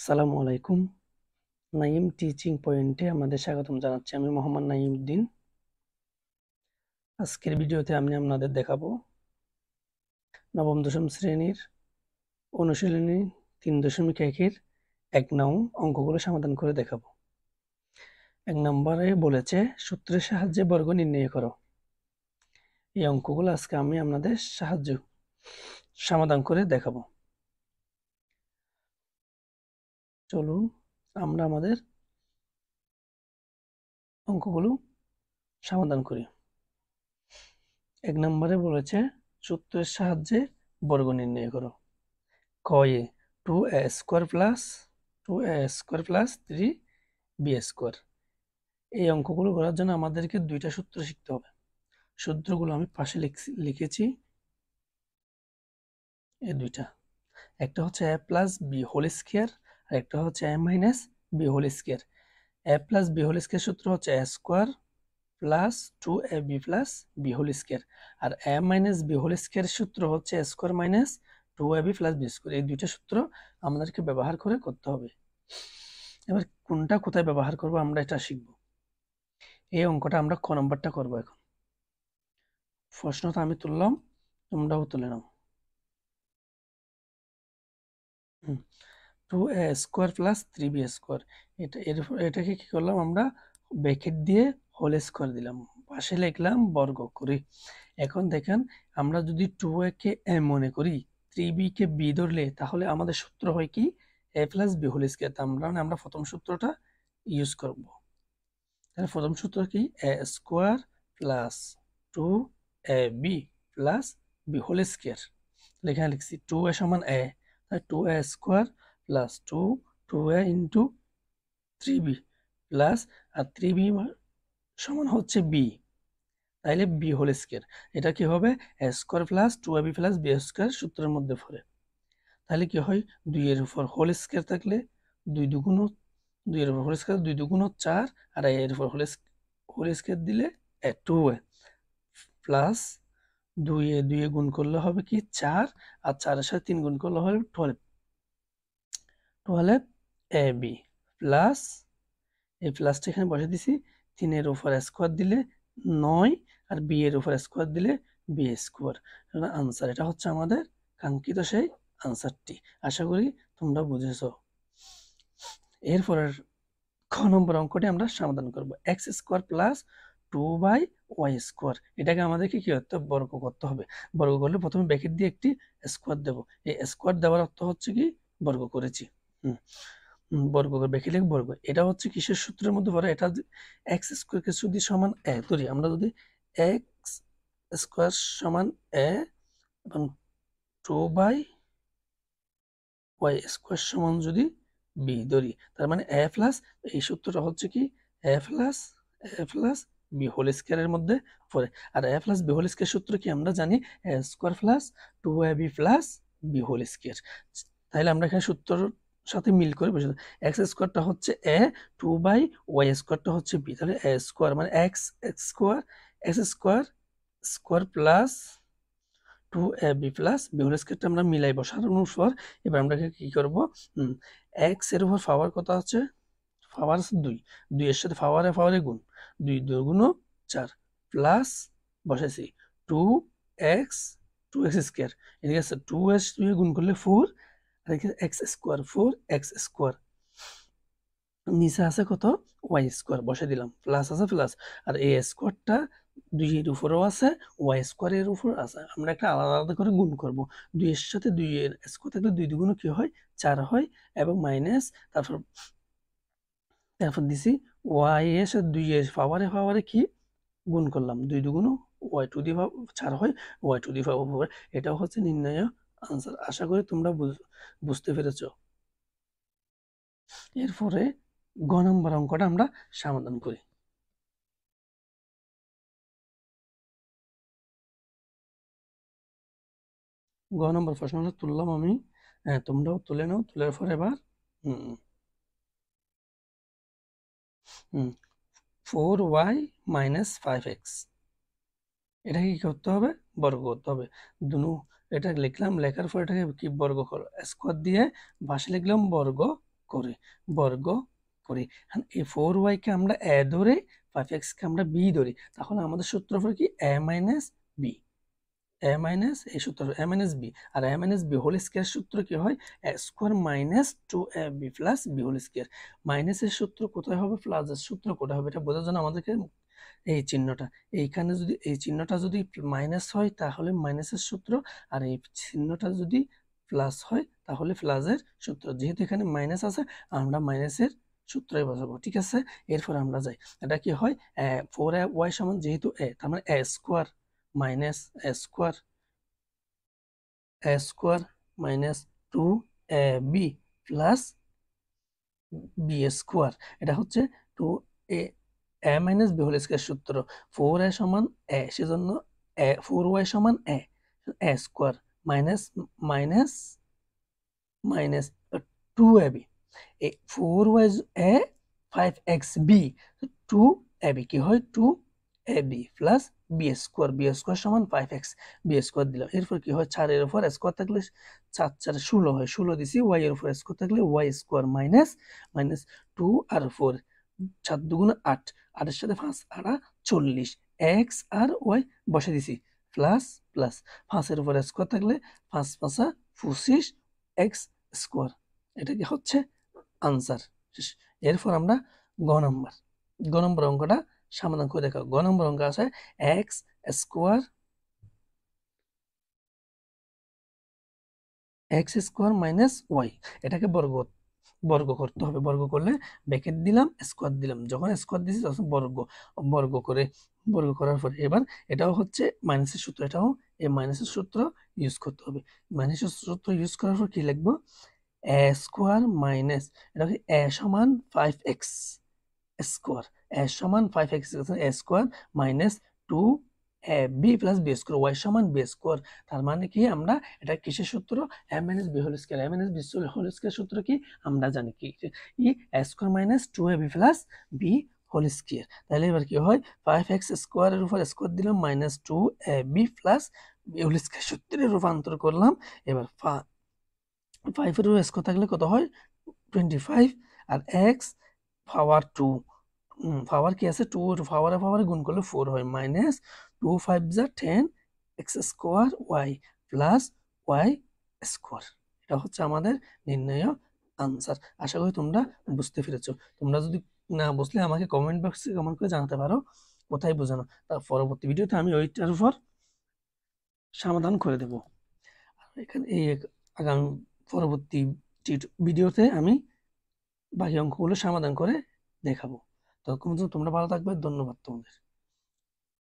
আসসালামু আলাইকুম। নাইম টিচিং পয়েন্টে আমাদের স্বাগতম জানাচ্ছি। আমি মোহাম্মদ নাইম উদ্দিন। আজকের ভিডিওতে আমি আপনাদের দেখাবো নবম-দশম শ্রেণীর অনুশীলনী 3.1-এর 1 নং অঙ্কগুলো সমাধান করে দেখাবো। 1 নম্বরে বলেছে সূত্রের সাহায্যে বর্গ নির্ণয় করো। এই অঙ্কগুলো আজকে আমি আপনাদের সমাধান করে দেখাবো। চলুন আমরা আমাদের অঙ্কগুলো সমাধান করি। 1 নম্বরে বলেছে সূত্রের সাহায্যে বর্গ নির্ণয় করো। কয়ে 2a² + 3b²। এই অঙ্কগুলো করার জন্য আমাদেরকে দুইটা সূত্র শিখতে হবে। সূত্রগুলো আমি পাশে লিখেছি, এই দুইটা। একটা হচ্ছে a + b² আর একটা হচ্ছে a - b²। a + b² সূত্র হচ্ছে a² + 2ab + b²। R a - b² সূত্র হচ্ছে a² - 2ab + b²। এই দুইটা সূত্র আমাদেরকে ব্যবহার করে করতে হবে। এবার কোনটা কোথায় ব্যবহার করব আমরা এটা শিখব। এই অঙ্কটা আমরা ক নম্বরটা করব। এখন প্রশ্নটা আমি তুললাম, তোমরাও তুলে নাও। 2a² + 3b²। এটাকে কি করলাম আমরা ব্র্যাকেট দিয়ে হোল স্কয়ার দিলাম, পাশে লিখলাম বর্গ করি। এখন দেখেন আমরা যদি 2a কে a মনে করি, 3b কে b ধরলে তাহলে আমাদের সূত্র হয় কি a + b²। আমরা প্রথম সূত্রটা ইউজ করব। তাহলে প্রথম সূত্র কি a² + 2ab + b²। এখানে লিখছি 2a সমান a, তাই 2a² + 2a × 3b প্লাস আর 3b সমান হচ্ছে b, তাইলে b²। এটা কি হবে a² + 2ab + b² সূত্রের মধ্যে পড়ে। তাহলে কি হয় 2 এর উপর হোল স্কয়ার থাকলে 2 দুগুণ 2 এর উপর হোল স্কয়ার 2 দুগুণ 4 আর এর উপর হোল স্কয়ার দিলে 2a প্লাস 2 এ গুণ করলে হবে কি 4 আর 4 এর সাথে 3 গুণ করলে হবে 12ab প্লাস এই প্লাসটা এখানে বসে দিছি। 3 এর উপর স্কয়ার দিলে 9 আর b এর উপর স্কয়ার দিলে b²। আনসার এটা হচ্ছে আমাদের কাঙ্ক্ষিত সেই আনসারটি। আশা করি তোমরা বুঝেছো। এরপরের খ নম্বর অঙ্কটি আমরা সমাধান করব। x² + 2y²। এটাকে আমাদেরকে কি করতে হবে বর্গ করতে হবে। বর্গ করলে প্রথমে ব্র্যাকেট দিয়ে একটি স্কয়ার দেব। এই স্কয়ার দেওয়ার অর্থ হচ্ছে কি বর্গ করেছি। বর্গ ব্র্যাকেট লিখে বর্গ। এটা হচ্ছে কিসের সূত্রের মধ্যে পড়ে? এটা x² কে যদি সমান a ধরি, আমরা যদি x² সমান a এবং 2y² সমান যদি b ধরি, তার মানে a প্লাস এই সূত্রটা হচ্ছে কি a প্লাস b² এর মধ্যে পড়ে। আর a প্লাস b² সূত্র কি আমরা জানি a² + 2ab + b²। তাহলে আমরা এখানে সূত্রর সাথে মিল করে বসে x² হচ্ছে a, 2y² হচ্ছে b। তাহলে a² মানে x² plus 2ab plus b² আমরা মিলাই বসানোর পর এবার আমরা কি করব, x এর উপর পাওয়ার কত আছে? পাওয়ার আছে 2, 2 এর সাথে পাওয়ারে গুণ, 2 দুগুণ 4 প্লাস বসাইছি 2x²। এদিকে আছে 2x গুণ করলে 4 আর এখানে x², 4x²। নিচে আছে কত y² বসে দিলাম, প্লাস আছে প্লাস আর এই স্কোয়ারটা 2 এর উপরেও আছে, y² এর উপর আছে। আমরা একটা আলাদা আলাদা করে গুণ করব। 2 এর সাথে 2 এর স্কোয়ার থাকলে 2 দুগুণ কি হয় 4 হয় এবং মাইনাস তারপর দিছি y এর সাথে 2 এর পাওয়ারে কি গুণ করলাম, 2 দুগুণ y⁴ হয়, y⁴। এটাও হচ্ছে নির্ণয় আনসার। আশা করি তোমরা বুঝতে পেরেছো। এরপরে গ নম্বর অঙ্কটা আমরা সমাধান করি। গ নম্বর প্রশ্নটা তুললাম আমি, তোমরাও তুলে নাও। তুলার পর এবার 4y - 5x এটা কি করতে হবে বর্গ করতে হবে। এটা লিখলাম, লেখার পর এটাকে কি বর্গ করো, স্কোয়ার দিয়ে পাশে লিখলাম বর্গ বর্গ করি। এই 4y কে আমরা a ধরে 5x কে আমরা b ধরি, তাহলে আমাদের সূত্রফল কি a minus b, a minus এই সূত্র a মাইনাস b। আর a minus b whole square সূত্র কি হয়, a square minus 2ab plus b whole square. মাইনাসের সূত্র কোথায় হবে, প্লাসের সূত্র কোথায় হবে, এটা বোঝার জন্য আমাদেরকে এই চিহ্নটা, এইখানে যদি এই চিহ্নটা যদি মাইনাস হয় তাহলে মাইনাসের সূত্র, আর এই চিহ্নটা যদি প্লাস হয় তাহলে প্লাসের সূত্র। যেহেতু এখানে মাইনাস আছে আমরা মাইনাসের সূত্রই বসাবো, ঠিক আছে। এরপর আমরা যাই, এটা কি হয় 4y সমান যেহেতু a, তার মানে a square minus a square minus 2ab plus b square. এটা হচ্ছে 2a minus b whole square সূত্র। 4a সমান a, সেজন্য 4y সমান a square minus minus minus 2ab, 4y a 5xb, 2ab কি হয় 2ab প্লাস b স্কয়ার সমান 5x, b square দিলাম। এরপর কি হয় 4 এর উপর স্কয়ার থাকলে 4 4 16 হয়, 16 দিছি। y এর উপর স্কয়ার থাকলে y স্কয়ার মাইনাস মাইনাস 2 আর 4, 4 দুগুণ 8, 8 এর সাথে 5 8 40, x আর y বসে দিছি প্লাস প্লাস 5 এর উপর স্কয়ার থাকলে 5 5 25 x স্কয়ার। এটা কি হচ্ছে আনসার। এরপর আমরা গ নম্বর অঙ্কটা সমাধান করে দেখো। গ নম্বর অঙ্ক আছে x স্কয়ার মাইনাস y, এটাকে বর্গ করতে হবে। বর্গ করলে ব্র্যাকেট দিলাম স্কয়ার দিলাম, যখন স্কয়ার দিছি তখন বর্গ করার পরে এবার এটাও হচ্ছে মাইনাসের সূত্র, এটাও এই মাইনাসের সূত্র ইউজ করতে হবে। মাইনাসের সূত্র ইউজ করার পর কি লিখবো, a স্কয়ার মাইনাস এটা কি a সমান 5x স্কয়ার, a সমান 5x a square minus 2ab plus b square, y সমান b স্কয়ার। তার মানে কি আমরা এটা কিসের সূত্র, a minus b whole square. a minus b whole square সূত্র কি আমরা জানি, কি a square minus 2ab plus b whole square. তাহলে এবার কি হয় 5x স্কয়ারের উপর স্কয়ার দিলাম minus 2ab plus b whole square সূত্রে রূপান্তর করলাম। এবার 5 এর উপর স্কয়ার থাকলে কত হয় 25, আর x পাওয়ার 2, পাওয়ার কি আছে 2 এর পাওয়ারে গুণ করলে 4 হয়, মাইনাস 2 5 যা 10 x square y plus y square. এটা হচ্ছে আমাদের নির্ণয় আনসার। আশা করি তোমরা বুঝতে পেরেছো। তোমরা যদি না বুঝলে আমাকে কমেন্ট বক্সে কমেন্ট করে জানাতে পারো কোথায় বোঝানো, তার পরবর্তী ভিডিওতে আমি ওইটার উপর সমাধান করে দেব। এখানে এই আগামী পরবর্তী ভিডিওতে আমি বাকি অঙ্কগুলো সমাধান করে দেখাবো। ততক্ষণ পর্যন্ত তোমরা ভালো থাকবে, ধন্যবাদ তোমাদের।